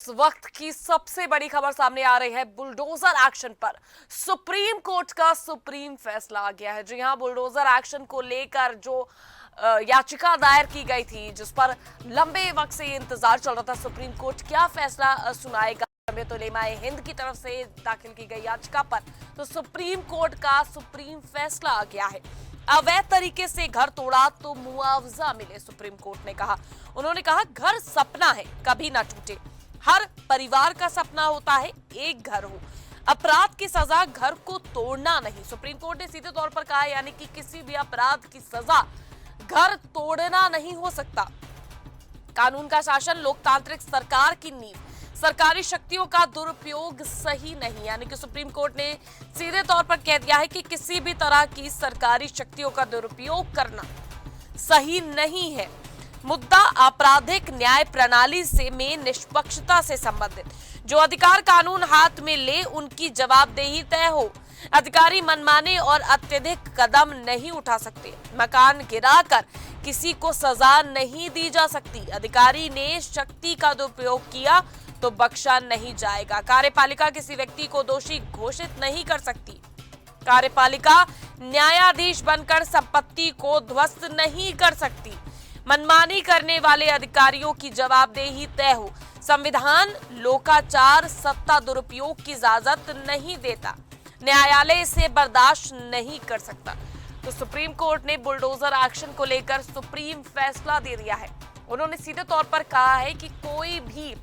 इस वक्त की सबसे बड़ी खबर सामने आ रही है बुलडोजर एक्शन पर। सुप्रीम कोर्ट का सुप्रीम फैसला आ गया है। जी हां, बुलडोजर एक्शन को लेकर जो याचिका दायर की गई थी, जिस पर लंबे वक्त से इंतजार चल रहा था सुप्रीम कोर्ट क्या फैसला सुनाएगा। तो लेमा हिंद की तरफ से दाखिल की गई याचिका पर तो सुप्रीम कोर्ट का सुप्रीम फैसला आ गया है। अवैध तरीके से घर तोड़ा तो मुआवजा मिले, सुप्रीम कोर्ट ने कहा। उन्होंने कहा घर सपना है, कभी ना टूटे। हर परिवार का सपना होता है एक घर हो। अपराध की सजा घर को तोड़ना नहीं, सुप्रीम कोर्ट ने सीधे तौर पर कहा, यानी कि किसी भी अपराध की सजा घर तोड़ना नहीं हो सकता। कानून का शासन लोकतांत्रिक सरकार की नींव, सरकारी शक्तियों का दुरुपयोग सही नहीं, यानी कि सुप्रीम कोर्ट ने सीधे तौर पर कह दिया है कि किसी भी तरह की सरकारी शक्तियों का दुरुपयोग करना सही नहीं है। मुद्दा आपराधिक न्याय प्रणाली से में निष्पक्षता से संबंधित, जो अधिकार कानून हाथ में ले उनकी जवाबदेही तय हो। अधिकारी मनमाने और अत्यधिक कदम नहीं उठा सकते। मकान गिराकर किसी को सजा नहीं दी जा सकती। अधिकारी ने शक्ति का दुरुपयोग किया तो बख्शा नहीं जाएगा। कार्यपालिका किसी व्यक्ति को दोषी घोषित नहीं कर सकती। कार्यपालिका न्यायाधीश बनकर संपत्ति को ध्वस्त नहीं कर सकती। मनमानी करने वाले अधिकारियों की जवाबदेही तय हो। संविधान लोकाचार सत्ता दुरुपयोग की इजाजत नहीं देता। न्यायालय इसे बर्दाश्त नहीं कर सकता। तो सुप्रीम कोर्ट ने बुलडोजर एक्शन को लेकर सुप्रीम फैसला दे दिया है। उन्होंने सीधे तौर पर कहा है कि कोई भी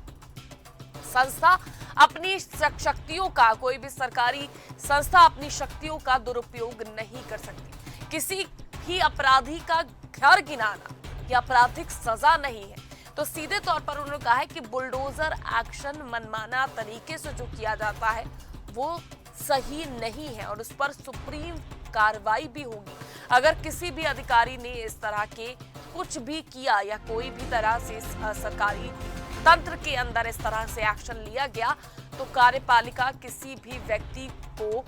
संस्था अपनी शक्तियों का, कोई भी सरकारी संस्था अपनी शक्तियों का दुरुपयोग नहीं कर सकती। किसी भी अपराधी का घर गिराना या आपराधिक सजा नहीं है। तो सीधे तौर पर उन्होंने कहा है कि बुलडोजर एक्शन मनमाना तरीके से जो किया जाता है वो सही नहीं है और उस पर सुप्रीम कार्रवाई भी होगी। अगर किसी भी अधिकारी ने इस तरह के कुछ भी किया या कोई भी तरह से सरकारी तंत्र के अंदर इस तरह से एक्शन लिया गया तो कार्यपालिका किसी भी व्यक्ति को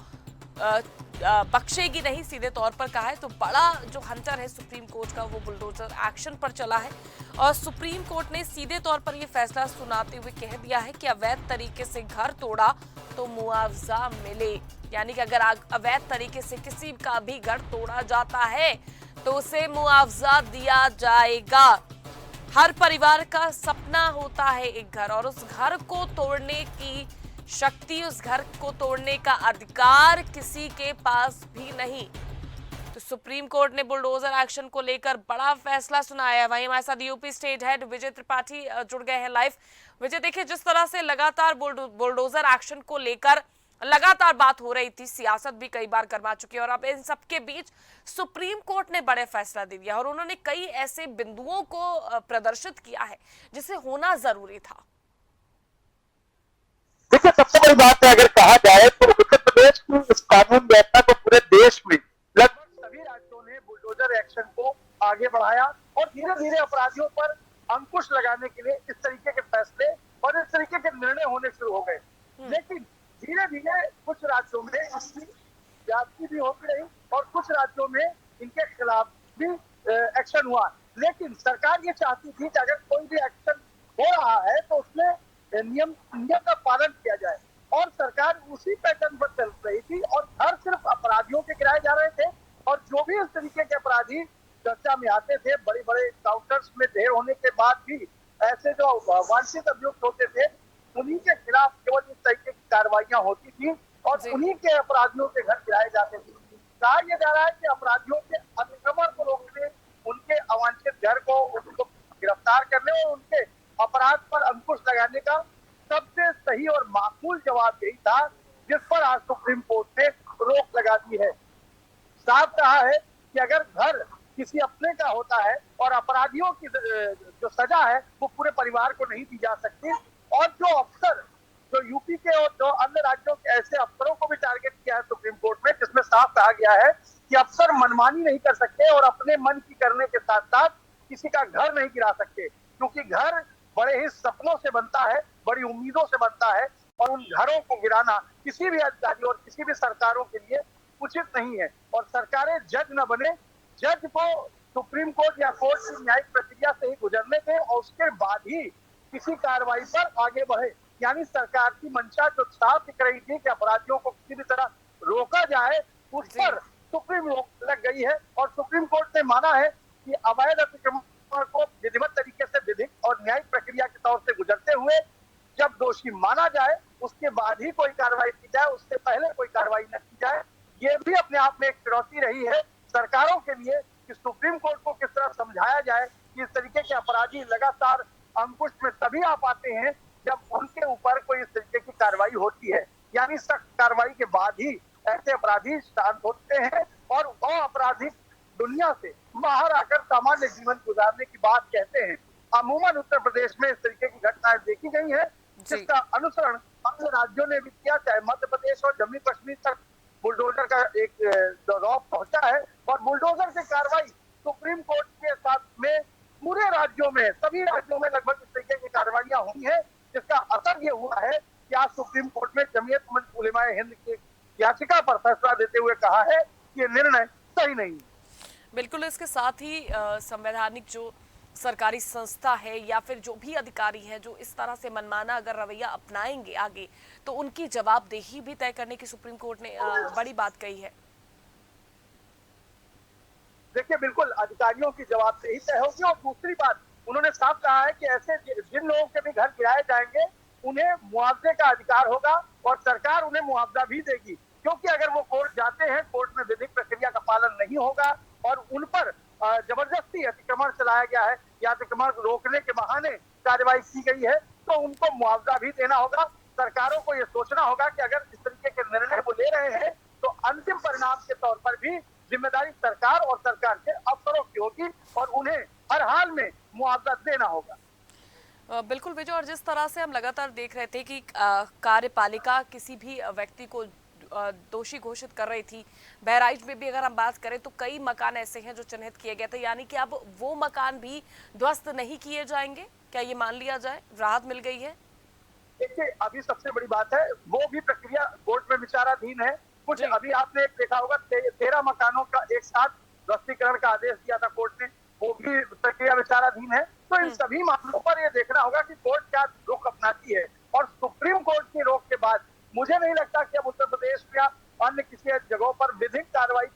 बख्शेगी नहीं, सीधे तौर पर कहा है। तो बड़ा जो हंटर है सुप्रीम कोर्ट का वो बुलडोजर एक्शन पर चला है और सुप्रीम कोर्ट ने सीधे तौर पर ये फैसला सुनाते हुए कह दिया है कि अवैध तरीके से घर तोड़ा तो मुआवजा मिले, यानी कि अगर अवैध तरीके से किसी का भी घर तोड़ा जाता है तो उसे मुआवजा दिया जाएगा। हर परिवार का सपना होता है एक घर और उस घर को तोड़ने की शक्ति, उस घर को तोड़ने का अधिकार किसी के पास भी नहीं। तो सुप्रीम कोर्ट ने बुलडोजर एक्शन को लेकर बड़ा फैसला सुनाया है। वहीं हमारे साथ यूपी स्टेट हेड विजय त्रिपाठी जुड़ गए हैं लाइव। विजय, देखिए जिस तरह से लगातार बुलडोजर एक्शन को लेकर लगातार बात हो रही थी, सियासत भी कई बार करवा चुकी है और अब इन सबके बीच सुप्रीम कोर्ट ने बड़े फैसला दे दिया और उन्होंने कई ऐसे बिंदुओं को प्रदर्शित किया है जिसे होना जरूरी था। देखिए, सबसे बड़ी बात है, अगर कहा जाए तो उत्तर प्रदेश की इस कानून व्यवस्था को पूरे देश में लगभग सभी राज्यों ने बुलडोजर एक्शन को आगे बढ़ाया और धीरे धीरे अपराधियों पर अंकुश लगाने के लिए इस तरीके के फैसले और इस तरीके के निर्णय होने शुरू हो गए। लेकिन धीरे धीरे कुछ राज्यों में इसकी ज्यादती भी होती रही और कुछ राज्यों में इनके खिलाफ भी एक्शन हुआ। लेकिन सरकार ये चाहती थी कि अगर कोई भी एक्शन हो रहा है तो उसमें नियम का पालन किया जाए और सरकार उसी पैटर्न पर चल रही थी और घर सिर्फ अपराधियों के गिराए जा रहे थे और जो भी इस तरीके के अपराधी चर्चा में आते थे, बड़े बड़े काउंटर्स में ढेर होने के बाद भी ऐसे जो वांछित अभियुक्त होते थे उन्हीं के खिलाफ केवल इस तरीके की कार्रवाइयां होती थी और उन्हीं के अपराधियों के घर गिराए जाते थे। कहा यह जा रहा है कि अपराधियों के अतिक्रमण को रोकने, उनके अवांछित घर को उनको गिरफ्तार करने और उनके अपराध पर अंकुश लगाने का सबसे सही और माकूल जवाब यही था, जिस पर आज सुप्रीम कोर्ट ने रोक लगा दी है। साफ कहा है कि अगर घर किसी अपने का होता है और अपराधियों की जो सजा है वो पूरे परिवार को नहीं दी जा सकती और जो अफसर, जो यूपी के और जो अन्य राज्यों के ऐसे अफसरों को भी टारगेट किया है सुप्रीम कोर्ट में, जिसमें साफ कहा गया है कि अफसर मनमानी नहीं कर सकते और अपने मन की करने के साथ साथ किसी का घर नहीं गिरा सकते, क्योंकि घर बड़े ही सपनों से बनता है, बड़ी उम्मीदों से बनता है और उन घरों को गिराना किसी भी अधिकारी और किसी भी सरकारों के लिए उचित नहीं है। और सरकारें जज न बने, जज को सुप्रीम कोर्ट या कोर्ट की न्यायिक प्रक्रिया से ही गुजरने दें और उसके बाद ही किसी कार्रवाई पर आगे बढ़े। यानी सरकार की मंशा जो साफ दिख रही थी कि अपराधियों को किसी भी तरह रोका जाए, उस जी पर सुप्रीम रोक लग गई है और सुप्रीम कोर्ट ने माना है कि अवैध अतिक्रमण को विधिवत तरीके से विधिक और न्यायिक प्रक्रिया के तौर से गुजरते हुए जब दोषी माना जाए उसके बाद ही कोई कार्रवाई की जाए, उससे पहले कोई कार्रवाई न की जाए। ये भी अपने आप में एक चुनौती रही है सरकारों के लिए कि सुप्रीम कोर्ट को किस तरह समझाया जाए कि इस तरीके के अपराधी लगातार अंकुश में तभी आ पाते हैं जब उनके ऊपर कोई इस तरीके की कार्रवाई होती है। यानी सख्त कार्रवाई के बाद ही ऐसे अपराधी शांत होते हैं और वो अपराधी दुनिया से बाहर आकर सामान्य जीवन गुजारने की बात कहते हैं। अमूमन उत्तर प्रदेश में इस तरीके की घटनाएं देखी गई हैं, जिसका अनुसरण अन्य राज्यों ने भी किया, चाहे मध्य प्रदेश और जम्मू कश्मीर तक बुलडोजर का एक दौर पहुंचा है और बुलडोजर की कार्रवाई सुप्रीम कोर्ट के साथ में पूरे राज्यों में, सभी राज्यों में लगभग इस तरीके की कार्रवाइयां हुई है, जिसका असर ये हुआ है कि आज सुप्रीम कोर्ट में जमीयत उलमाए हिंद की याचिका पर फैसला देते हुए कहा है कि ये निर्णय सही नहीं है। बिल्कुल, इसके साथ ही संवैधानिक जो सरकारी संस्था है या फिर जो भी अधिकारी है जो इस तरह से मनमाना अगर रवैया अपनाएंगे आगे, तो उनकी जवाबदेही भी तय करने की सुप्रीम कोर्ट ने बड़ी बात कही है। देखिए, बिल्कुल अधिकारियों की जवाबदेही तय होगी और दूसरी बात उन्होंने साफ कहा है कि ऐसे जिन लोगों के भी घर गिराए जाएंगे उन्हें मुआवजे का अधिकार होगा और सरकार उन्हें मुआवजा भी देगी, क्योंकि अगर वो कोर्ट जाते हैं, कोर्ट में विधिक प्रक्रिया का पालन नहीं होगा और उन पर जबरदस्ती अतिक्रमण चलाया गया है या अतिक्रमण रोकने के बहाने कार्रवाई की गई है, तो उनको मुआवजा भी देना होगा। सरकारों को ये सोचना होगा कि अगर इस तरीके के निर्णय वो ले रहे हैं तो अंतिम परिणाम के तौर पर भी जिम्मेदारी सरकार और सरकार के अफसरों की होगी और उन्हें हर हाल में मुआवजा देना होगा। बिल्कुल विजय, और जिस तरह से हम लगातार देख रहे थे कि कार्यपालिका किसी भी व्यक्ति को दोषी घोषित कर रही थी, बहराइच में भी अगर हम बात करें तो कई मकान ऐसे हैं जो चिन्हित किए गए थे, यानी कि अब वो मकान भी ध्वस्त नहीं किए जाएंगे, क्या ये मान लिया जाए, राहत मिल गई है? देखिए, अभी सबसे बड़ी बात है वो भी प्रक्रिया कोर्ट में विचाराधीन है। कुछ अभी आपने देखा होगा 13 मकानों का एक साथ ध्वस्तीकरण का आदेश दिया था कोर्ट ने, वो भी प्रक्रिया विचाराधीन है। तो इन सभी मामलों पर यह देखना होगा कि कोर्ट क्या रुख अपनाती है और सुप्रीम कोर्ट की रोक के बाद मुझे नहीं लगता कि अब उत्तर प्रदेश या अन्य किसी जगहों पर विधिक कार्रवाई